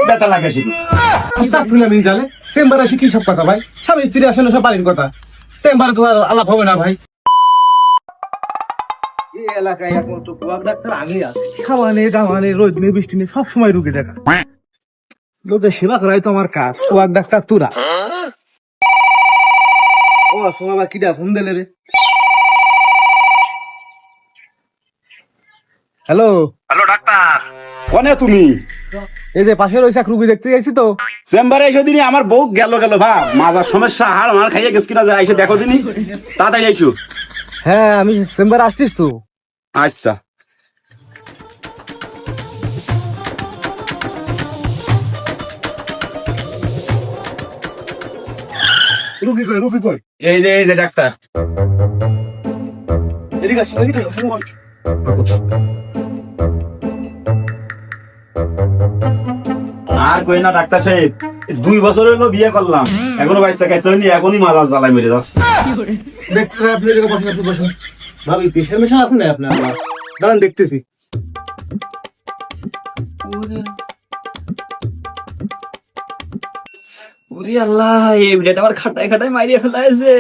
ব্যথা লাগে শুধু। আস্তাগফিরুল্লাহ মিন জালে চেম্বারে আসি কি সব কথা ভাই, স্বামী স্ত্রী আসেন সব বাড়ির কথা, চেম্বারে তো আর আলাপ হবে না ভাই। এই এলাকায় একমাত্র কুয়াক ডাক্তার আমি আছি, খাওয়ানে দাওয়ানে রোদ নেই বৃষ্টি নেই সব সময় রুগী দেখা, লোকের সেবা করাই তো আমার কাজ। কুয়াক ডাক্তার তোরা ও আসো বাবা, কিটা ফোন দিলে রে? হ্যালো হ্যালো ডাক্তার, কোনে তুমি? এই যে পাশে রয়েছে এক রুগী দেখতে যাইছি তো। চেম্বারে এসে দিনই আমার বউ গেল ভাব, মাজার সমস্যা, হাড় মার খাইয়ে গেছ কিনা, যায় এসে দেখো দিনই, তাড়াতাড়ি আইসো। হ্যাঁ আমি চেম্বারে আসতিস তো। আচ্ছা। রুগী কই? এই যে ডাক্তার। এদিকে আসো, এদিকে আসো। আর কই না ডাক্তার সাহেব, 2 বছর হলো বিয়ে করলাম, এখনো বাচ্চা কাচ্চা হয়নি, এখনই মাজার জ্বালায় মেরে যাচ্ছে। দেখতে হবে আপনি, এদিকে বসেন, বসেন ভাবি। পেশার মেশান আছে না আপনার? দাঁড়ান দেখতেছি। ওরে আল্লাহ, এই বিড়াটা আমার খাটায় খাটায় মারিয়ে ফেলাইছে।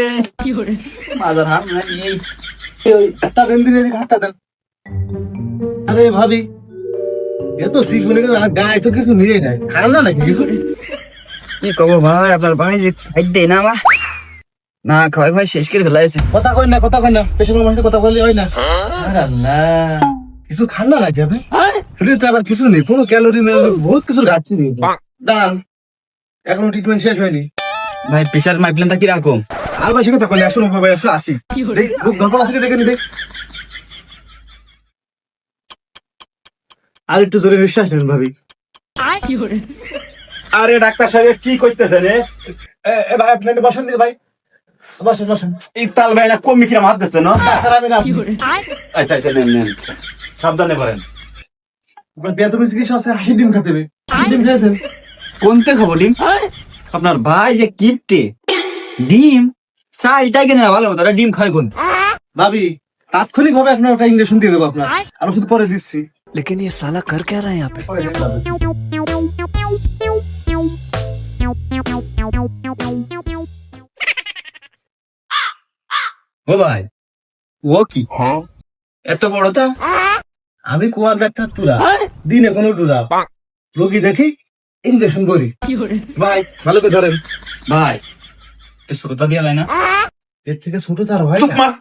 মাজার হাত নাই এই। হাতটা দেন দিন, এদিকে হাতটা দেন। আরে ভাবি, এত সিফুনে গায়ে তো কিছু নিয়ে নাই, খান না নাকি কিছু? কি কব ভাই, আপনার ভাই যে খাইতে না আমার না খাওয়াই ভাই শেষ করে ফেলাইছে। কথা কই না, কথা কই না, পেশেন্ট মানুষের কথা বললে হয় না। আরে আল্লাহ, কিছু খান না নাকি ভাই? শরীরে তো আবার কিছু নেই, কোনো ক্যালোরি মেলোরি বহুত কিছু ঘাটতি নেই। দাঁড়ান, এখনো ট্রিটমেন্ট শেষ হয়নি ভাই প্রেশার মাইপ্লেনটা কিরকম? আর বেশি কথা কই না, আসুন ভাই, আসো আসি। দেখ খুব গল্প আছে, দেখে নি দেখ। আর একটু জোরে নিঃশ্বাস নেন ভাবি। আরে ডাক্তার সাহেব কি করতেছে রে? এ ভাই আপনি বসেন দিদি ভাই, বসেন বসেন। ইকতাল ভাই না কমি কিরম হাত দিচ্ছে না? ডাক্তার আমি না। আচ্ছা আচ্ছা, নেন সাবধানে করেন। আপনার বেতনের চিকিৎসা আছে, 80 ডিম খেতে হবে। 80 ডিম খেয়েছেন? কোনতে খাবো ডিম? আপনার ভাই যে কিপটে, ডিম চালটাই কেনে না ভালো মতো, ডিম খায় কোন? ভাবি তাৎক্ষণিক ভাবে আপনার একটা ইঞ্জেকশন দিয়ে দেবো আপনার, আর ওষুধ পরে দিচ্ছি। लेकिन ये साला कर क्या रहा है यहाँ पे? ও ভাই, ও কি এত বড়টা? আমি কুয়ার ডাক্তার তুরা, দিনে কোনো ডুরা, রোগী দেখি ইঞ্জেকশন করি। ভাই ভালো করে ধরেন। ভাই ছোটটা দিয়া যায় না? এর থেকে ছোট তার হয় চুপ না। মার,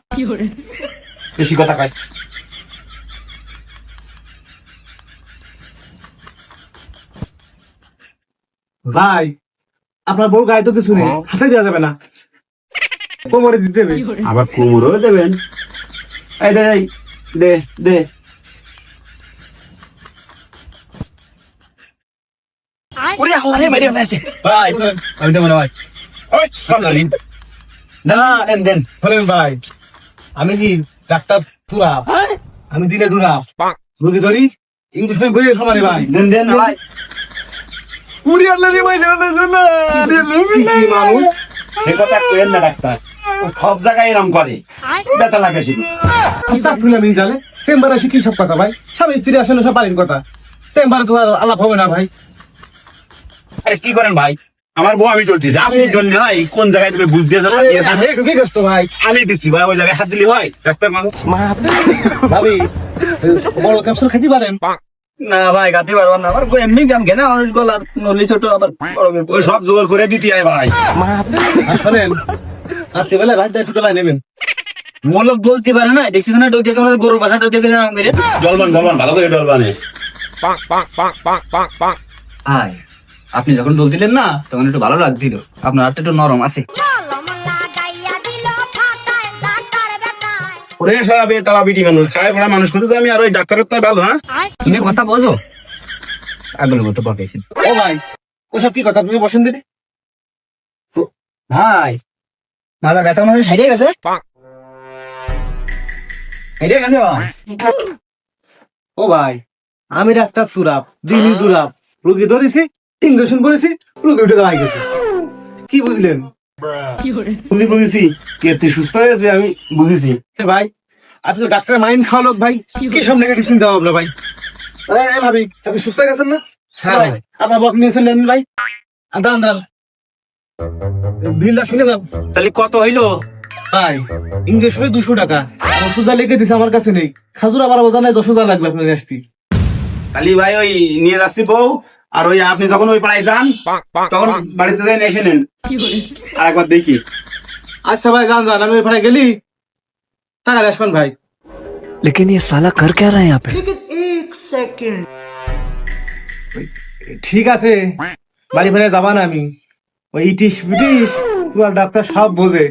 বেশি কথা কয়। ভাই আপনার বউ গায়ে তো কিছু নেই, হাতে দেওয়া যাবে না, কোমরে দিতে হবে। আবার কোমরও দেবেন? এই দে দে দে। ওরে আল্লাহ রে, মারিয়ে ফেলাইছে। ভাই আমি দেবো না ভাই। ওই, সাবধানে। না দেন দেন। বলেন ভাই, আমি কি ডাক্তার তুরা, আমি দিনে ডুরা, রোগী ধরি ইঞ্জেকশন করে সমানে ভাই। দেন দেন না ভাই। উড়ি আল্লাহ রে, মাইরে ফেলাইছে না। কি মানুষ, সে কথা কইেন না ডাক্তার, ও সব জায়গায় এরম করে, ব্যথা লাগে শুধু। আস্তাগফিরুল্লাহ মিন জালে চেম্বারে আসি কি সব কথা ভাই, স্বামী স্ত্রী আসেন সব বাড়ির কথা, চেম্বারে তো আর আলাপ হবে না ভাই। আরে কি করেন ভাই, আমার বউ আমি চলতেছি, আপনি জন্য ভাই কোন জায়গায় তুমি বুঝ দিয়ে যাবেন? ঢুকে গেছো ভাই। আমি দিচ্ছি ভাই, ওই জায়গায় হাত দিলি হয় ডাক্তার মানুষ? ভাবি বড় ক্যাপসুল খেতে পারেন? না ভাই গাতে পারবো না, আমার এমনি গাম কেনা মানুষ গলার নলি ছোট, আবার বড় ওই সব জোগাড় করে দিতে হয় ভাই। আর শোনেন, রাত্রিবেলা ভাই একটু ডলাই নেবেন। মূলক বলতে পারে না, দেখছিস না ডোক দিয়েছে, গরুর বাসা ডোক দিয়েছে না মেরে। ডলবান ভালো করে ডলবানে। আয় আপনি যখন দোল দিলেন না, তখন একটু ভালো লাগছিল, আপনার হাতটা একটু নরম আছে। ওরে সারা তারা বিটি মানুষ খায় পড়া মানুষ করতেছে, আমি আর ওই ডাক্তারের তাই ভালো। হ্যাঁ তুমি কথা বোঝো, আগের মতো পাকাইছেন। ও ভাই ওসব কি কথা, তুমি বসেন দিদি। ভাই মাথা ব্যথা মনে হয় সাইডে গেছে, সাইডে গেছে ভাই। ও ভাই আমি ডাক্তার সুরাব, দিন দুরাব, রোগী ধরেছি ইঞ্জেকশন করেছি, রোগী উঠে দাঁড়াই গেছে। কি বুঝলেন? বুঝেছি, কে সুস্থ হয়েছে আমি বুঝেছি। ভাই আপনি তো ডাক্তারের মাইন্ড খাওয়া লোক ভাই, কি সব নেগেটিভ চিন্তা ভাবনা ভাই। ভাবি আপনি সুস্থ হয়ে গেছেন না? হ্যাঁ ভাই, আপনার বক নিয়ে চলে যান ভাই। দাঁড়ান দাঁড়ান, বিলটা শুনে যান তাহলে কত হইলো? ভাই। ইঞ্জেকশনে 200 টাকা, আর ওষুধ যা লিখে দিছে আমার কাছে নেই। খাজুরা বাড়াবো জানাই 10 যা লাগবে আপনার আসতে। তাহলে ভাই ওই নিয়ে যাচ্ছি বউ, আর ওই আপনি যখন ওই পাড়ায় যান তখন বাড়িতে যাই এসে নেন আর একবার দেখি। আচ্ছা ভাই যান যান, আমি ওই ভাড়া গেলি টাকা আসবেন ভাই। लेकिन ये साला कर क्या रहा है यहाँ पे? ঠিক আছে, বাড়ি ফিরে যাবা না আমি। ওই ইটিশ পিটিশ পুরো ডাক্তার সব বোঝে।